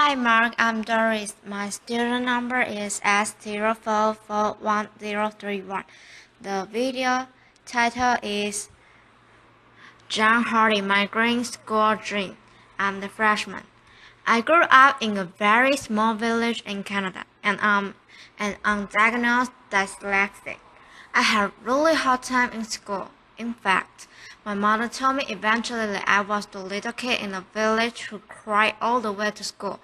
Hi Mark, I'm Doris. My student number is S04411031. The video title is John Hardy, My Green School Dream. I'm the freshman. I grew up in a very small village in Canada, and I'm an undiagnosed dyslexic. I had a really hard time in school. In fact, my mother told me eventually that I was the little kid in the village who cried all the way to school.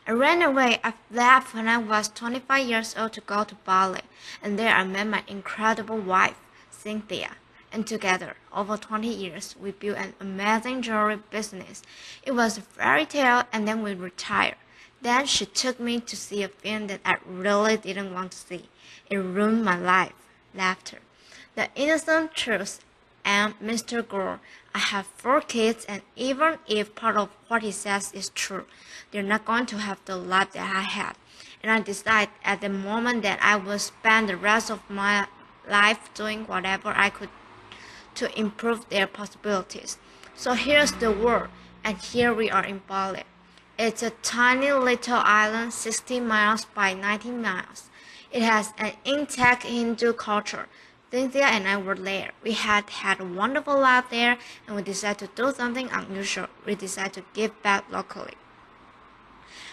I ran away. I left when I was 25 years old to go to Bali, and there I met my incredible wife, Cynthia. And together, over 20 years, we built an amazing jewelry business. It was a fairy tale, and then we retired. Then she took me to see a film that I really didn't want to see. It ruined my life. Laughter. The Innocent Truth. And Mr. Gore. I have 4 kids, and even if part of what he says is true, they're not going to have the life that I had. And I decided at the moment that I would spend the rest of my life doing whatever I could to improve their possibilities. So here's the world, and here we are in Bali. It's a tiny little island 60 miles by 19 miles. It has an intact Hindu culture. Cynthia and I were there. We had a wonderful life there, and we decided to do something unusual. We decided to give back locally.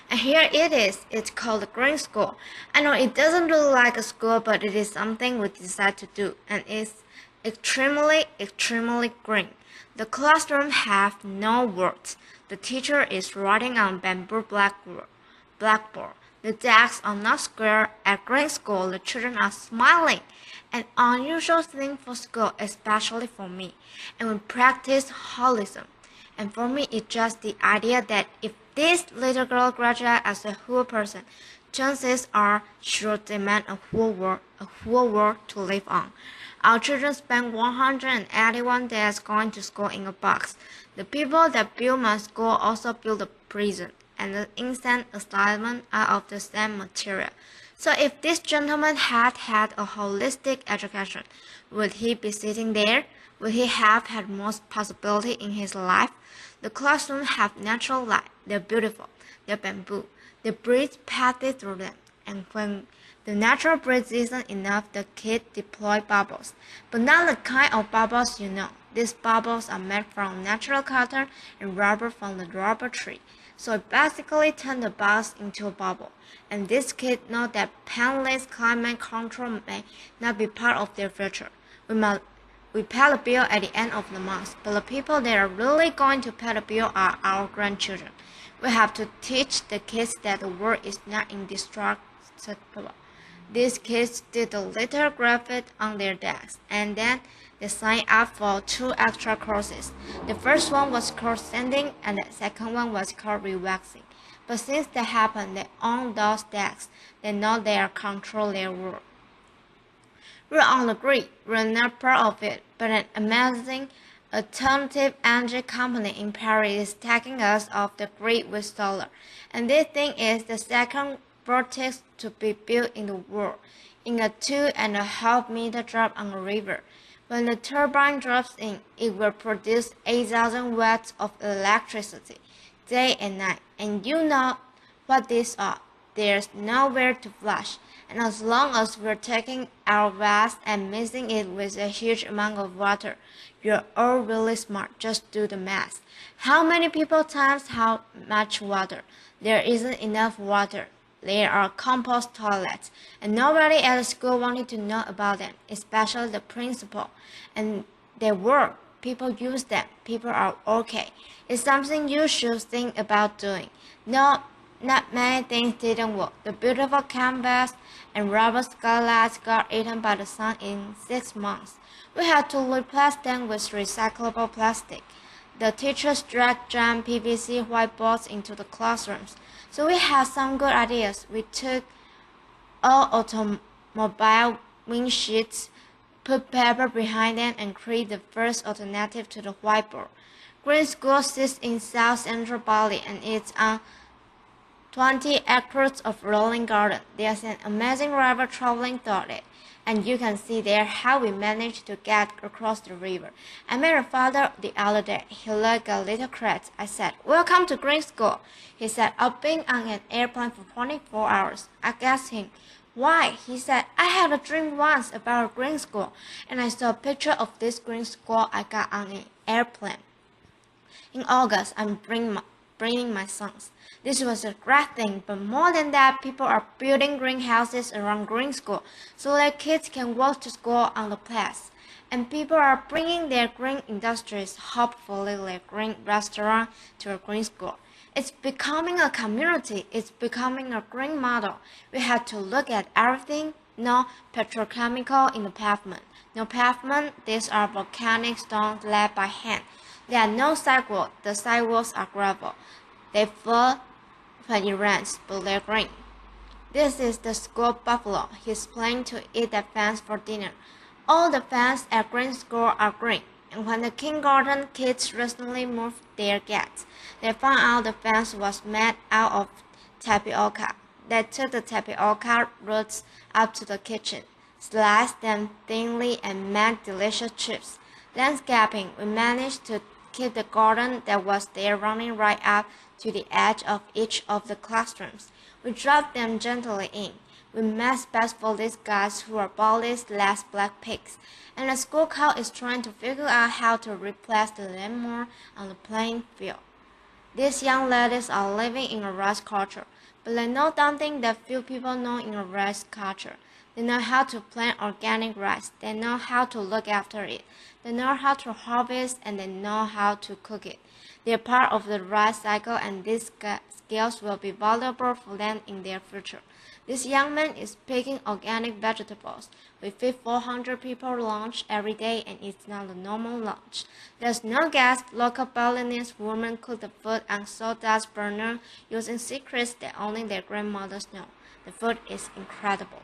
And here it is. It's called the Green School. I know it doesn't look like a school, but it is something we decided to do, and it's extremely green. The classroom have no words. The teacher is writing on bamboo blackboard. The desks are not square. At Green School, the children are smiling. An unusual thing for school, especially for me. And we practice holism. And for me, it's just the idea that if this little girl graduates as a whole person, chances are she will demand a whole world to live on. Our children spend 181 days going to school in a box. The people that built my school also built a prison, and the insane asylum are of the same material. So if this gentleman had had a holistic education, would he be sitting there? Would he have had more possibility in his life? The classrooms have natural light. They're beautiful. They're bamboo. The breeze passes through them, and when the natural breeze isn't enough, the kids deploy bubbles. But not the kind of bubbles you know. These bubbles are made from natural cotton and rubber from the rubber tree. So it basically turns the box into a bubble. And these kids know that painless climate control may not be part of their future. We pay the bill at the end of the month, but the people that are really going to pay the bill are our grandchildren. We have to teach the kids that the world is not indestructible. These kids did a little graphic on their desks, and then they signed up for 2 extra courses. The first one was called sanding, and the second one was called rewaxing. But since that happened, they own those desks. They know they are control their world. We're on the grid. We're not part of it, but an amazing alternative energy company in Paris is taking us off the grid with solar. And this thing is the second vortex to be built in the world, in a 2.5-meter drop on a river. When the turbine drops in, it will produce 8,000 watts of electricity, day and night. And you know what these are. There's nowhere to flush. And as long as we're taking our bath and mixing it with a huge amount of water, you're all really smart. Just do the math. How many people times how much water? There isn't enough water. There are compost toilets, and nobody at the school wanted to know about them, especially the principal. And they work. People use them. People are okay. It's something you should think about doing. No, not many things didn't work. The beautiful canvas and rubber skylights got eaten by the sun in 6 months. We had to replace them with recyclable plastic. The teachers dragged giant PVC whiteboards into the classrooms. So we had some good ideas. We took all automobile windshields, put paper behind them, and created the first alternative to the whiteboard. Green School sits in South Central Bali, and it's on 20 acres of rolling garden. There's an amazing river traveling through it, and you can see there how we managed to get across the river. I met your father the other day. He looked a little cracked. I said, "Welcome to grade school." He said, "I've been on an airplane for 24 hours. I asked him, "Why?" He said, "I had a dream once about a grade school, and I saw a picture of this grade school I got on an airplane. In August, I'm bringing my sons." This was a great thing, but more than that, people are building greenhouses around green school so that kids can walk to school on the place. And people are bringing their green industries, hopefully like green restaurant, to a green school. It's becoming a community. It's becoming a green model. We have to look at everything. No petrochemical in the pavement. No pavement. These are volcanic stones laid by hand. There are no sidewalks. The sidewalks are gravel. They fall when it rains, but they're green. This is the school buffalo. He's planning to eat the fence for dinner. All the fences at green school are green. And when the kindergarten kids recently moved their gates, they found out the fence was made out of tapioca. They took the tapioca roots up to the kitchen, sliced them thinly, and made delicious chips. Landscaping, we managed to keep the garden that was there running right up to the edge of each of the classrooms. We dropped them gently in. We made space for these guys who are bullies less black pigs, and the school coach is trying to figure out how to replace the lawnmower on the playing field. These young ladies are living in a rice culture, but they know something that few people know in a rice culture. They know how to plant organic rice. They know how to look after it. They know how to harvest, and they know how to cook it. They are part of the rice cycle, and these skills will be valuable for them in their future. This young man is picking organic vegetables. We feed 400 people lunch every day, and it's not a normal lunch. There's no gas. Local Balinese women cook the food on sawdust burner using secrets that only their grandmothers know. The food is incredible.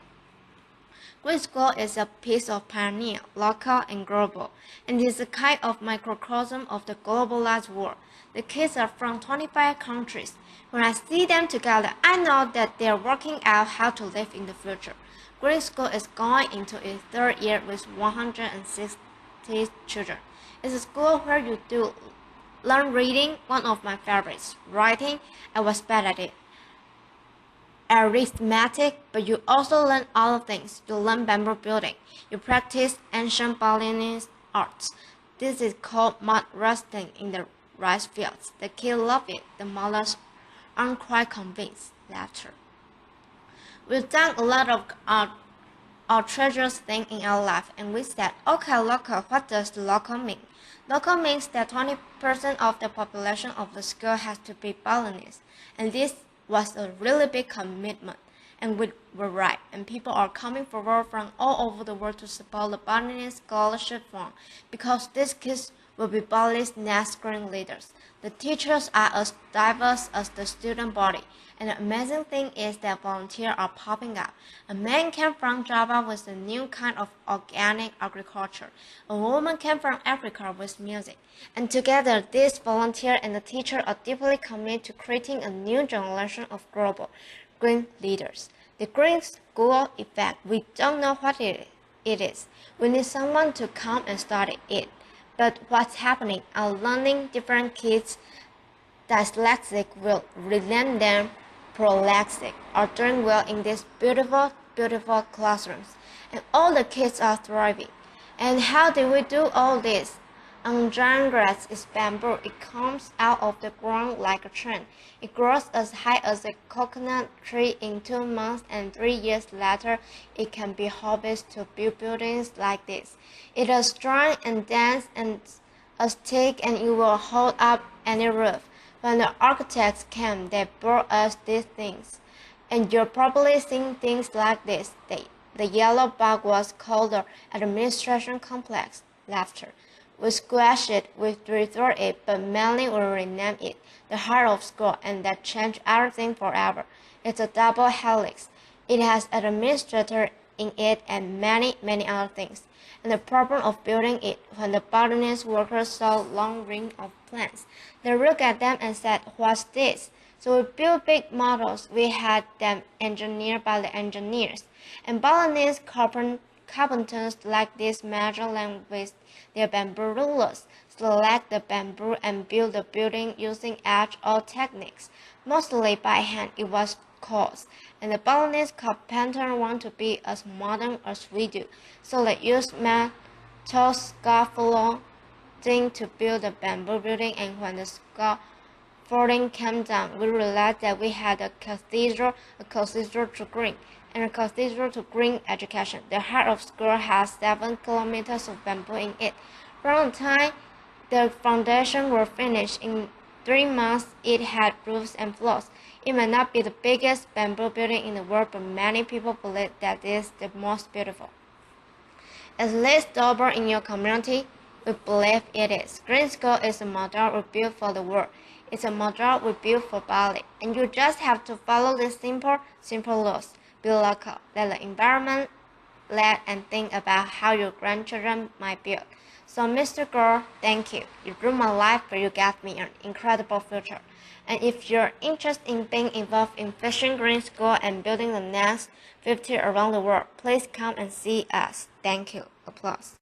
Green school is a piece of pioneer, local and global, and is a kind of microcosm of the globalized world. The kids are from 25 countries. When I see them together, I know that they are working out how to live in the future. Green school is going into its third year with 160 children. It's a school where you do learn reading, one of my favorites. Writing, I was bad at it. Arithmetic, but you also learn other things. You learn bamboo building. You practice ancient Balinese arts. This is called mud roasting in the rice fields. The kids love it. The mothers aren't quite convinced. Laughter. We've done a lot of our treasures thing in our life, and we said, okay, local, what does local mean? Local means that 20% of the population of the school has to be Balinese, and this was a really big commitment, and we were right, and people are coming forward from all over the world to support the Balinese Scholarship Fund, because these kids will be Bali's next green leaders. The teachers are as diverse as the student body, and the amazing thing is that volunteers are popping up. A man came from Java with a new kind of organic agriculture. A woman came from Africa with music. And together, these volunteers and the teachers are deeply committed to creating a new generation of global green leaders. The Green School Effect, we don't know what it is. We need someone to come and study it. But what's happening? Our learning different kids dyslexic will rename them prolexic are doing well in these beautiful, beautiful classrooms. And all the kids are thriving. And how do we do all this? On giant grass is bamboo. It comes out of the ground like a tree. It grows as high as a coconut tree in 2 months, and 3 years later, it can be harvested to build buildings like this. It is strong and dense and as thick, and it will hold up any roof. When the architects came, they brought us these things. And you're probably seeing things like this. The yellow bug was called the administration complex. Laughter. We squashed it, we rethought it, but mainly we renamed it the heart of school, and that changed everything forever. It's a double helix. It has an administrator in it and many, many other things. And the problem of building it, when the Balinese workers saw long ring of plants, they looked at them and said, "What's this?" So we built big models. We had them engineered by the engineers. And Balinese carpenters like this measure land with their bamboo rulers, select the bamboo and build the building using edge-on techniques. Mostly by hand, it was coarse, and the Balinese carpenter want to be as modern as we do, so they use metal scaffolding to build the bamboo building, and when the scaffolding came down, we realized that we had a cathedral to green, and a cathedral to green education. The heart of school has 7 kilometers of bamboo in it. From the time the foundation were finished in 3 months, it had roofs and floors. It may not be the biggest bamboo building in the world, but many people believe that it is the most beautiful. Is Liz Dober in your community? We believe it is. Green School is a model we built for the world. It's a model we built for Bali, and you just have to follow the simple rules. Be local, let the environment lead, and think about how your grandchildren might build. So, Mr. Gore, thank you. You ruined my life, but you gave me an incredible future. And if you're interested in being involved in Fishing Green School and building the next 50 around the world, please come and see us. Thank you. Applause.